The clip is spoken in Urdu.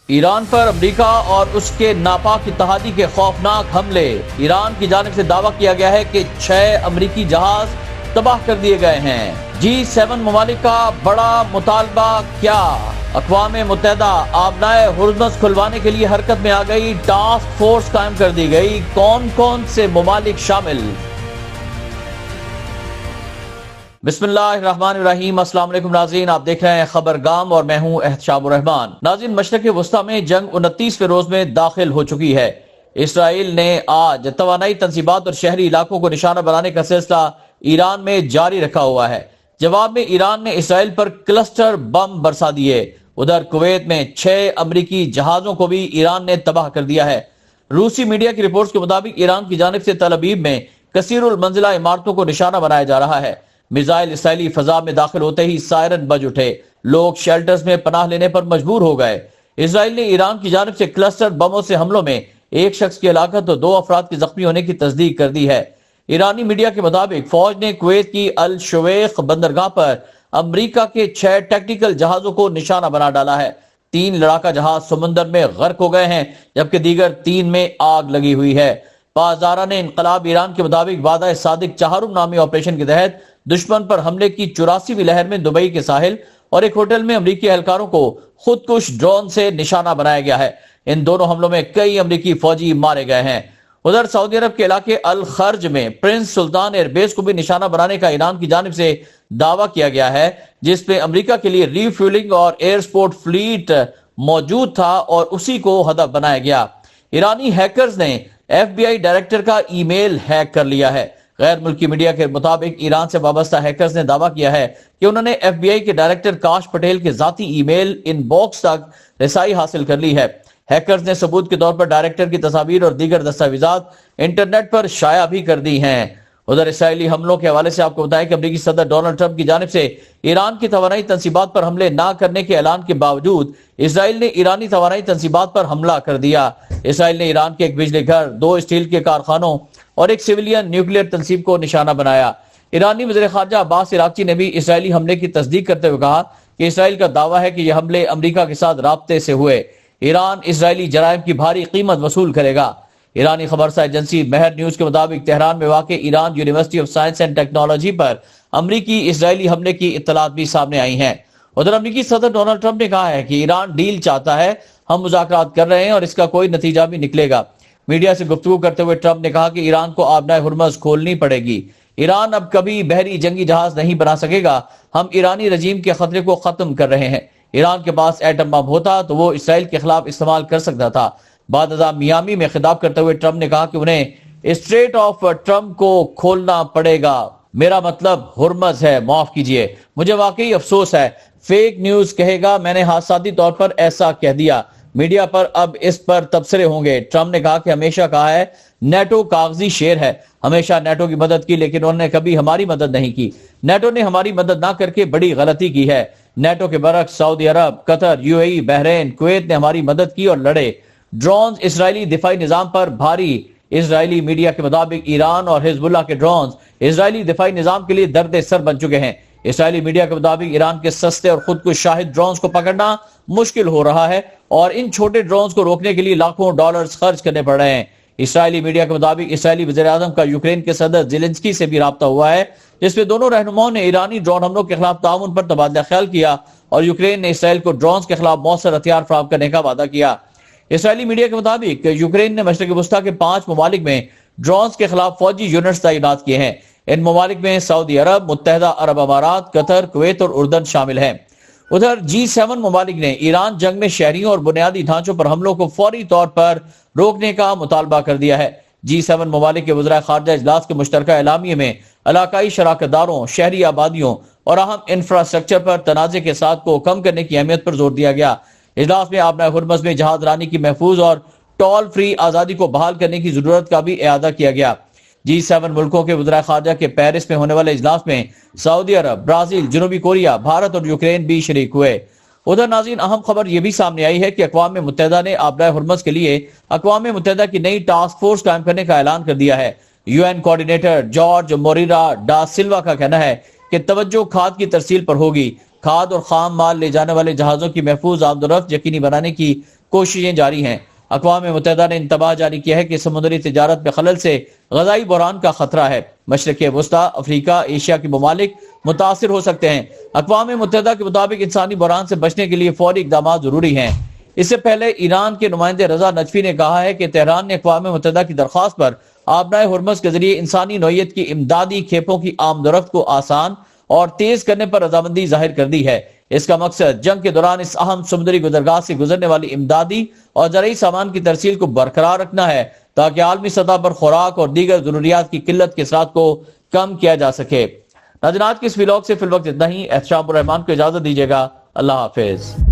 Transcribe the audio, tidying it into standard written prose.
ایران پر امریکہ اور اس کے ناپاک اتحادی کے خوفناک حملے۔ ایران کی جانب سے دعویٰ کیا گیا ہے کہ 6 امریکی جہاز تباہ کر دیے گئے ہیں۔ G7 ممالک کا بڑا مطالبہ کیا؟ اقوام متحدہ آبنائے ہرمز کھلوانے کے لیے حرکت میں آ گئی، ٹاسک فورس قائم کر دی گئی۔ کون کون سے ممالک شامل؟ بسم اللہ الرحمن الرحیم۔ السلام علیکم ناظرین، آپ دیکھ رہے ہیں خبرگام اور میں ہوں احتشام الرحمان۔ ناظرین، مشرق وسطی میں جنگ 29ویں روز میں داخل ہو چکی ہے۔ اسرائیل نے آج توانائی تنصیبات اور شہری علاقوں کو نشانہ بنانے کا سلسلہ ایران میں جاری رکھا ہوا ہے۔ جواب میں ایران نے اسرائیل پر کلسٹر بم برسا دیے۔ ادھر کویت میں 6 امریکی جہازوں کو بھی ایران نے تباہ کر دیا ہے۔ روسی میڈیا کی رپورٹس کے مطابق ایران کی جانب سے تل ابیب میں کثیر المنزلہ عمارتوں کو نشانہ بنایا جا رہا ہے۔ میزائل اسرائیلی فضا میں داخل ہوتے ہی سائرن بج اٹھے، لوگ شیلٹرز میں پناہ لینے پر مجبور ہو گئے۔ اسرائیل نے ایران کی جانب سے کلسٹر بموں سے حملوں میں 1 شخص کی ہلاکت اور 2 افراد کے زخمی ہونے کی تصدیق کر دی ہے۔ ایرانی میڈیا کے مطابق فوج نے کویت کی الشویخ بندرگاہ پر امریکہ کے 6 ٹیکٹیکل جہازوں کو نشانہ بنا ڈالا ہے۔ 3 لڑاکا جہاز سمندر میں غرق ہو گئے ہیں، جبکہ دیگر 3 میں آگ لگی ہوئی ہے۔ پاسداران انقلاب ایران کے مطابق وعدہ صادق چہارم نامی آپریشن کے تحت دشمن پر حملے کی 84ویں لہر میں دبئی کے ساحل اور ایک ہوٹل میں امریکی اہلکاروں کو خودکش ڈرون سے نشانہ بنایا گیا ہے۔ ان دونوں حملوں میں کئی امریکی فوجی مارے گئے ہیں۔ ادھر سعودی عرب کے علاقے الخرج میں پرنس سلطان ایئر بیس کو بھی نشانہ بنانے کا ایران کی جانب سے دعویٰ کیا گیا ہے، جس پہ امریکہ کے لیے ری فیولنگ اور ایئر سپورٹ فلیٹ موجود تھا اور اسی کو ہدف بنایا گیا۔ ایرانی ہیکرز نے FBI ڈائریکٹر کا ای میل ہیک کر لیا ہے۔ غیر ملکی میڈیا کے مطابق ایران سے وابستہ ہیکرز نے دعویٰ کیا ہے کہ انہوں نے FBI کے ڈائریکٹر کاش پٹیل کے ذاتی ای میل ان باکس تک رسائی حاصل کر لی ہے۔ ہیکرز نے ثبوت کے طور پر ڈائریکٹر کی تصاویر اور دیگر دستاویزات انٹرنیٹ پر شائع بھی کر دی ہیں۔ ادھر اسرائیلی حملوں کے حوالے سے آپ کو بتائیں کہ امریکی صدر ڈونلڈ ٹرمپ کی جانب سے ایران کی توانائی تنصیبات پر حملے نہ کرنے کے اعلان کے باوجود اسرائیل نے ایرانی توانائی تنصیبات پر حملہ کر دیا۔ اسرائیل نے ایران کے ایک بجلی گھر، 2 اسٹیل کے کارخانوں اور ایک سویلین نیوکلیئر تنصیب کو نشانہ بنایا۔ ایرانی وزیر خارجہ عباس عراقچی نے بھی اسرائیلی حملے کی تصدیق کرتے ہوئے کہا کہ اسرائیل کا دعویٰ ہے کہ یہ حملے امریکہ کے ساتھ رابطے سے ہوئے۔ ایران اسرائیلی جرائم کی بھاری قیمت وصول کرے گا۔ ایرانی خبرسا ایجنسی مہر نیوز کے مطابق تہران میں واقع Iran university of science and technology پر امریکی اسرائیلی حملے کی اطلاعات بھی سامنے آئی ہیں۔ ادھر امریکی صدر ڈونلڈ ٹرمپ نے کہا ہے کہ ایران ڈیل چاہتا ہے، ہم مذاکرات کر رہے ہیں اور اس کا کوئی نتیجہ بھی نکلے گا۔ میڈیا سے گفتگو کرتے ہوئے ٹرمپ نے کہا کہ ایران کو آبنائے ہرمز کھولنی پڑے گی۔ ایران اب کبھی بحری جنگی جہاز نہیں بنا سکے گا۔ ہم ایرانی رجیم کے خطرے کو ختم کر رہے ہیں۔ ایران کے پاس ایٹم بم ہوتا تو وہ اسرائیل کے خلاف استعمال کر سکتا تھا۔ بعد ازاں میامی میں خطاب کرتے ہوئے ٹرمپ نے کہا کہ انہیں اسٹریٹ آف ٹرمپ کو کھولنا پڑے گا۔ میرا مطلب ہرمز ہے، معاف کیجئے، مجھے واقعی افسوس ہے۔ فیک نیوز کہے گا میں نے حادثاتی طور پر ایسا کہہ دیا، میڈیا پر اب اس پر تبصرے ہوں گے۔ ٹرمپ نے کہا کہ ہمیشہ کہا ہے نیٹو کاغذی شیر ہے، ہمیشہ نیٹو کی مدد کی، لیکن انہوں نے کبھی ہماری مدد نہیں کی۔ نیٹو نے ہماری مدد نہ کر کے بڑی غلطی کی ہے۔ نیٹو کے برعکس سعودی عرب، قطر، UAE، بحرین، کویت نے ہماری مدد کی اور لڑے۔ ڈرونز اسرائیلی دفاعی نظام پر بھاری۔ اسرائیلی میڈیا کے مطابق ایران اور حزب اللہ کے ڈرونز اسرائیلی دفاعی نظام کے لیے درد سر بن چکے ہیں۔ اسرائیلی میڈیا کے مطابق ایران کے سستے اور خود کش شاہد ڈرونز کو پکڑنا مشکل ہو رہا ہے اور ان چھوٹے ڈرونز کو روکنے کے لیے لاکھوں ڈالرز خرچ کرنے پڑ رہے ہیں۔ اسرائیلی میڈیا کے مطابق اسرائیلی وزیر اعظم کا یوکرین کے صدر زیلنسکی سے بھی رابطہ ہوا ہے، جس میں دونوں رہنماؤں نے ایرانی ڈرون حملوں کے خلاف تعاون پر تبادلہ خیال کیا اور یوکرین نے اسرائیل کو ڈرونز کے خلاف مؤثر ہتھیار فراہم کرنے کا وعدہ کیا۔ اسرائیلی میڈیا کے مطابق یوکرین نے مشرق وسطی کے 5 ممالک میں ڈرونز کے خلاف فوجی یونٹس تعینات کیے ہیں۔ ان ممالک میں سعودی عرب، متحدہ عرب امارات، قطر، کویت اور اردن شامل ہیں۔ ادھر G7 ممالک نے ایران جنگ میں شہریوں اور بنیادی ڈھانچوں پر حملوں کو فوری طور پر روکنے کا مطالبہ کر دیا ہے۔ G7 ممالک کے وزراء خارجہ اجلاس کے مشترکہ اعلامیے میں علاقائی شراکت داروں، شہری آبادیوں اور اہم انفراسٹرکچر پر تنازع کے ساتھ کو کم کرنے کی اہمیت پر زور دیا گیا۔ اجلاس میں آبنائے ہرمز میں جہاز رانی کی محفوظ اور ٹول فری آزادی کو بحال کرنے کی ضرورت کا بھی اعادہ کیا گیا۔ G7 ملکوں کے وزراء خارجہ کے پیرس میں ہونے والے اجلاس میں سعودی عرب، برازیل، جنوبی کوریا، بھارت اور یوکرین بھی شریک ہوئے۔ ادھر ناظرین، اہم خبر یہ بھی سامنے آئی ہے کہ اقوام متحدہ نے آبنائے ہرمز کے لیے اقوام متحدہ کی نئی ٹاسک فورس قائم کرنے کا اعلان کر دیا ہے۔ UN کوارڈینیٹر جارج موریرا ڈا سلوا کا کہنا ہے کہ توجہ کھاد کی ترسیل پر ہوگی۔ کھاد اور خام مال لے جانے والے جہازوں کی محفوظ آمد و رفت یقینی بنانے کی کوششیں جاری ہیں۔ اقوام متحدہ نے انتباہ جاری کیا ہے کہ سمندری تجارت میں خلل سے غذائی بحران کا خطرہ ہے۔ مشرق وسطی، افریقہ، ایشیا کے ممالک متاثر ہو سکتے ہیں۔ اقوام متحدہ کے مطابق انسانی بحران سے بچنے کے لیے فوری اقدامات ضروری ہیں۔ اس سے پہلے ایران کے نمائندے رضا نجفی نے کہا ہے کہ تہران نے اقوام متحدہ کی درخواست پر آبنائے ہرمز کے ذریعے انسانی نوعیت کی امدادی کھیپوں کی آمد و رفت کو آسان اور تیز کرنے پر رضامندی ظاہر کر دی ہے۔ اس کا مقصد جنگ کے دوران اس اہم سمندری گزرگاہ سے گزرنے والی امدادی اور زرعی سامان کی ترسیل کو برقرار رکھنا ہے تاکہ عالمی سطح پر خوراک اور دیگر ضروریات کی قلت کے اثرات کو کم کیا جا سکے۔ ناظرین، آج کے اس ویلاگ سے فی الوقت اتنا ہی۔ احتشام الرحمان کو اجازت دیجیے گا۔ اللہ حافظ۔